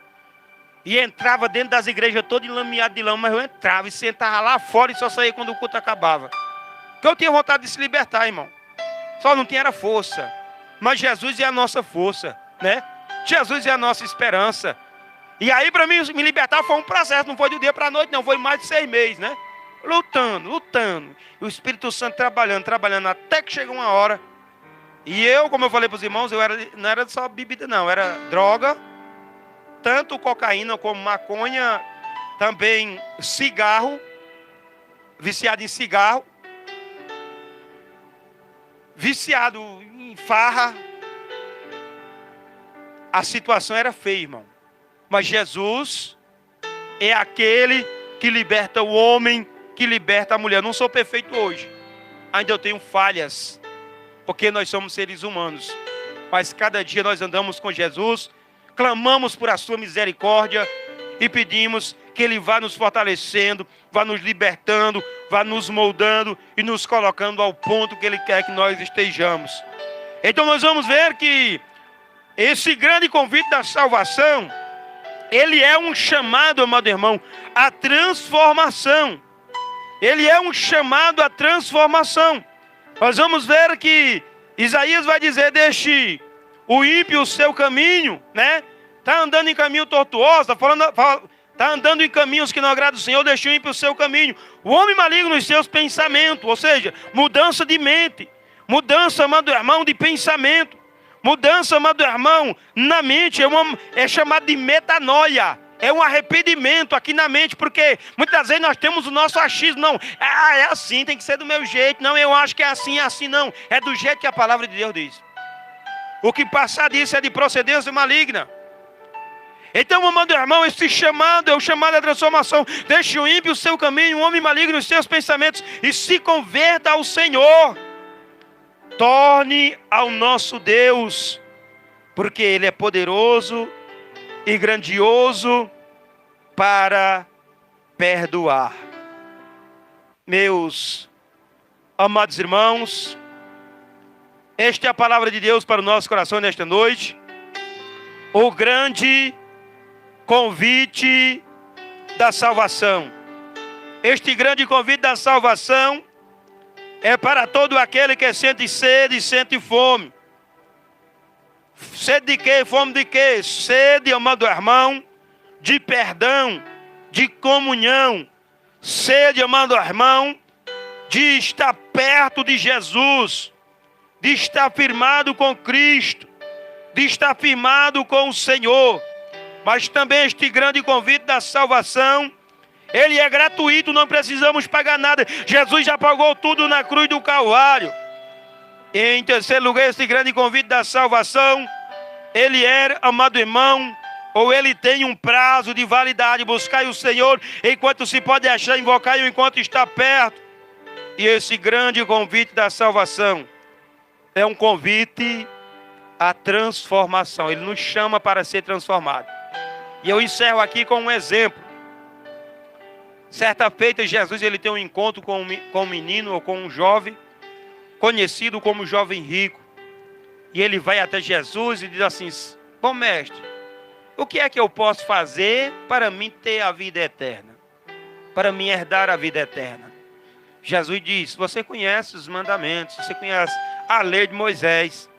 E entrava dentro das igrejas todo enlameado de lama, mas eu entrava e sentava lá fora e só saía quando o culto acabava. Porque eu tinha vontade de se libertar, irmão. Só não tinha era força. Mas Jesus é a nossa força, né? Jesus é a nossa esperança. E aí para mim me libertar foi um processo, não foi do dia para a noite não, foi mais de 6 meses, né? Lutando. E o Espírito Santo trabalhando, até que chegou uma hora. E eu, como eu falei para os irmãos, não era só bebida não, era droga. Tanto cocaína como maconha, também cigarro, viciado em cigarro, viciado em farra. A situação era feia, irmão. Mas Jesus é aquele que liberta o homem, que liberta a mulher. Eu não sou perfeito hoje. Ainda eu tenho falhas, porque nós somos seres humanos. Mas cada dia nós andamos com Jesus, clamamos por a sua misericórdia e pedimos que Ele vá nos fortalecendo, vá nos libertando, vá nos moldando e nos colocando ao ponto que Ele quer que nós estejamos. Então nós vamos ver que esse grande convite da salvação, ele é um chamado, amado irmão, à transformação. Ele é um chamado à transformação. Nós vamos ver que Isaías vai dizer, deixe o ímpio o seu caminho, né? Está andando em caminho tortuoso, está andando em caminhos que não agradam o Senhor, deixe o ímpio o seu caminho. O homem maligno os seus pensamentos, ou seja, mudança de mente, mudança, amado irmão, de pensamento. Mudança, amado irmão, na mente é chamado de metanoia. É um arrependimento aqui na mente, porque muitas vezes nós temos o nosso achismo. Não, é assim, tem que ser do meu jeito. Não, eu acho que é assim não. É do jeito que a palavra de Deus diz. O que passar disso é de procedência maligna. Então, amado irmão, esse chamado é o chamado à transformação. Deixe o ímpio o seu caminho, o homem maligno os seus pensamentos e se converta ao Senhor. Torne ao nosso Deus, porque Ele é poderoso e grandioso para perdoar. Meus amados irmãos, esta é a palavra de Deus para o nosso coração nesta noite. O grande convite da salvação. Este grande convite da salvação é para todo aquele que sente sede e sente fome. Sede de quê? Fome de quê? Sede, amado irmão, de perdão, de comunhão. Sede, amado irmão, de estar perto de Jesus, de estar firmado com Cristo, de estar firmado com o Senhor. Mas também este grande convite da salvação, ele é gratuito, não precisamos pagar nada. Jesus já pagou tudo na cruz do Calvário. E em terceiro lugar, esse grande convite da salvação, ele é, amado irmão, ou ele tem um prazo de validade. Buscai o Senhor enquanto se pode achar, invocai-o enquanto está perto. E esse grande convite da salvação é um convite à transformação. Ele nos chama para ser transformado. E eu encerro aqui com um exemplo. Certa feita, Jesus ele tem um encontro com um menino ou com um jovem, conhecido como jovem rico. E ele vai até Jesus e diz assim: bom mestre, o que é que eu posso fazer para mim ter a vida eterna? Para mim herdar a vida eterna? Jesus diz: você conhece os mandamentos, você conhece a lei de Moisés.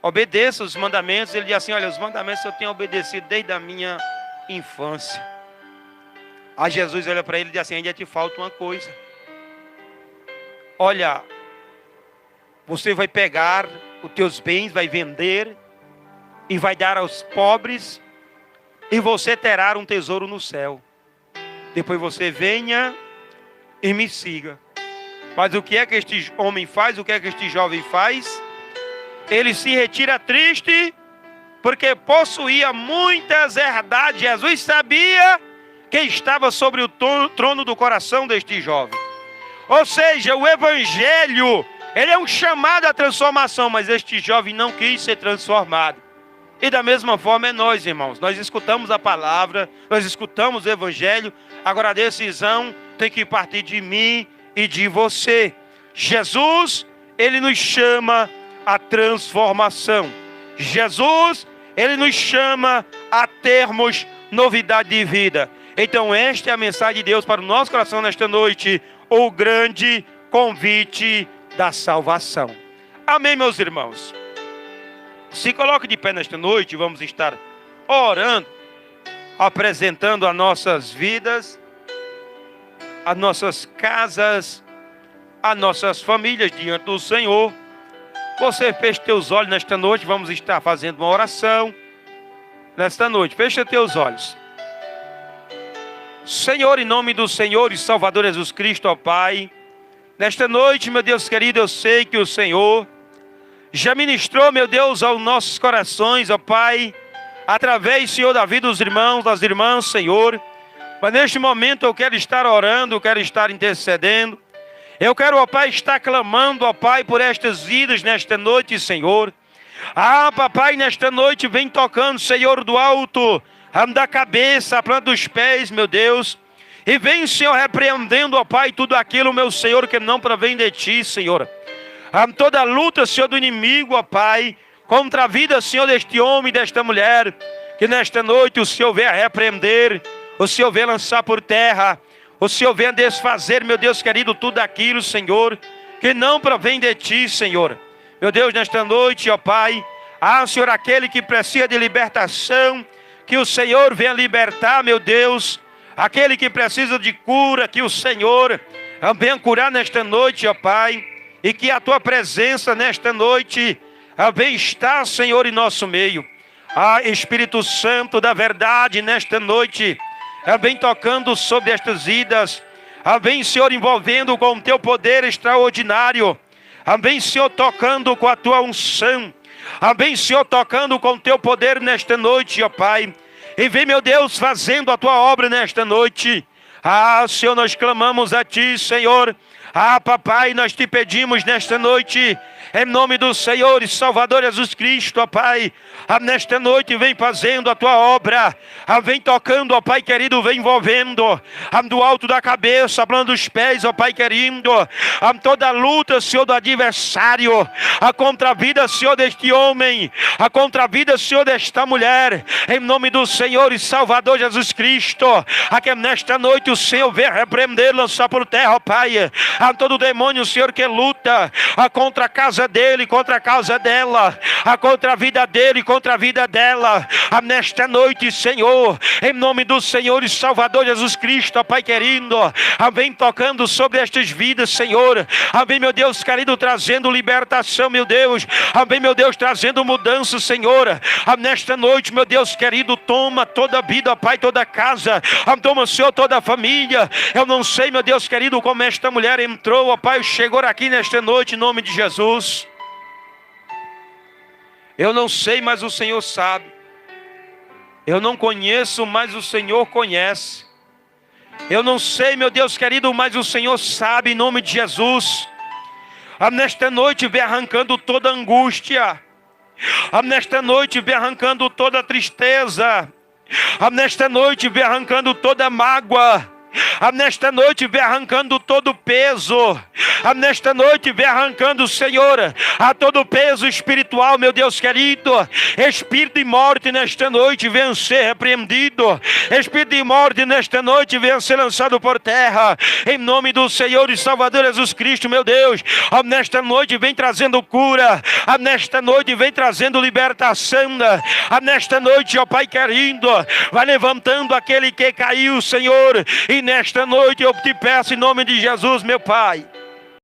Obedeça os mandamentos. Ele diz assim: olha, os mandamentos eu tenho obedecido desde a minha infância. Aí Jesus olha para ele e diz assim: ainda te falta uma coisa. Olha, você vai pegar os teus bens, vai vender e vai dar aos pobres, e você terá um tesouro no céu. Depois você venha e me siga. Mas o que é que este homem faz? O que é que este jovem faz? Ele se retira triste, porque possuía muitas herdades. Jesus sabia que estava sobre o trono do coração deste jovem. Ou seja, o evangelho, ele é um chamado à transformação, mas este jovem não quis ser transformado. E da mesma forma é nós, irmãos. Nós escutamos a palavra, nós escutamos o evangelho. Agora a decisão tem que partir de mim e de você. Jesus, ele nos chama à transformação. Jesus, ele nos chama a termos novidade de vida. Então esta é a mensagem de Deus para o nosso coração nesta noite. O grande convite da salvação. Amém, meus irmãos? Se coloque de pé nesta noite, vamos estar orando, apresentando as nossas vidas, as nossas casas, as nossas famílias diante do Senhor. Você fecha teus olhos nesta noite, vamos estar fazendo uma oração nesta noite. Fecha teus olhos. Senhor, em nome do Senhor e Salvador Jesus Cristo, ó Pai, nesta noite, meu Deus querido, eu sei que o Senhor já ministrou, meu Deus, aos nossos corações, ó Pai, através, Senhor, da vida dos irmãos, das irmãs, Senhor. Mas neste momento eu quero estar orando, eu quero estar intercedendo. Eu quero, ó Pai, estar clamando, ó Pai, por estas vidas nesta noite, Senhor. Ah, papai, nesta noite vem tocando, Senhor, do alto, da cabeça, a planta dos pés, meu Deus. E vem, Senhor, repreendendo, ó Pai, tudo aquilo, meu Senhor, que não provém de Ti, Senhor. Toda a luta, Senhor, do inimigo, ó Pai, contra a vida, Senhor, deste homem e desta mulher, que nesta noite o Senhor venha repreender, o Senhor venha lançar por terra, o Senhor venha desfazer, meu Deus querido, tudo aquilo, Senhor, que não provém de Ti, Senhor. Meu Deus, nesta noite, ó Pai, Senhor, aquele que precisa de libertação, que o Senhor venha libertar, meu Deus. Aquele que precisa de cura, que o Senhor venha curar nesta noite, ó Pai. E que a Tua presença nesta noite venha estar, Senhor, em nosso meio. Espírito Santo da verdade, nesta noite, vem tocando sobre estas vidas. Vem, Senhor, envolvendo com o Teu poder extraordinário. Vem, Senhor, tocando com a Tua unção. Vem, Senhor, tocando com o Teu poder nesta noite, ó Pai. E vem, meu Deus, fazendo a Tua obra nesta noite. Senhor, nós clamamos a Ti, Senhor. Papai, nós Te pedimos nesta noite, em nome do Senhor e Salvador Jesus Cristo, ó Pai. Nesta noite vem fazendo a Tua obra. Vem tocando, ó Pai querido, vem envolvendo. Do alto da cabeça, plano dos pés, ó Pai querido. Toda a luta, Senhor, do adversário. Contra a vida, Senhor, deste homem. Contra a vida, Senhor, desta mulher. Em nome do Senhor e Salvador Jesus Cristo. Que nesta noite o Senhor venha repreender, lançar por terra, ó Pai. Todo demônio, Senhor, que luta contra a casa dele, contra a causa dela, contra a vida dele, contra a vida dela. Nesta noite, Senhor, em nome do Senhor e Salvador Jesus Cristo, ó Pai querido, vem tocando sobre estas vidas, Senhor. Vem, meu Deus querido, trazendo libertação, meu Deus. Vem, meu Deus, trazendo mudança, Senhor. Nesta noite, meu Deus querido, toma toda a vida, ó Pai, toda a casa. Toma, Senhor, toda a família. Eu não sei, meu Deus querido, como esta mulher entrou, ó Pai, chegou aqui nesta noite, em nome de Jesus. Eu não sei, mas o Senhor sabe. Eu não conheço, mas o Senhor conhece. Eu não sei, meu Deus querido, mas o Senhor sabe, em nome de Jesus. Nesta noite vem arrancando toda angústia. Nesta noite vem arrancando toda tristeza. Nesta noite vem arrancando toda mágoa. Nesta noite vem arrancando todo peso. Nesta noite vem arrancando, Senhor, a todo peso espiritual, meu Deus querido. Espírito de morte nesta noite venha ser repreendido. Espírito de morte nesta noite venha ser lançado por terra. Em nome do Senhor e Salvador Jesus Cristo, meu Deus. Nesta noite vem trazendo cura. Nesta noite vem trazendo libertação. Nesta noite, ó Pai querido, vai levantando aquele que caiu, Senhor. E nesta noite eu te peço em nome de Jesus, meu Pai.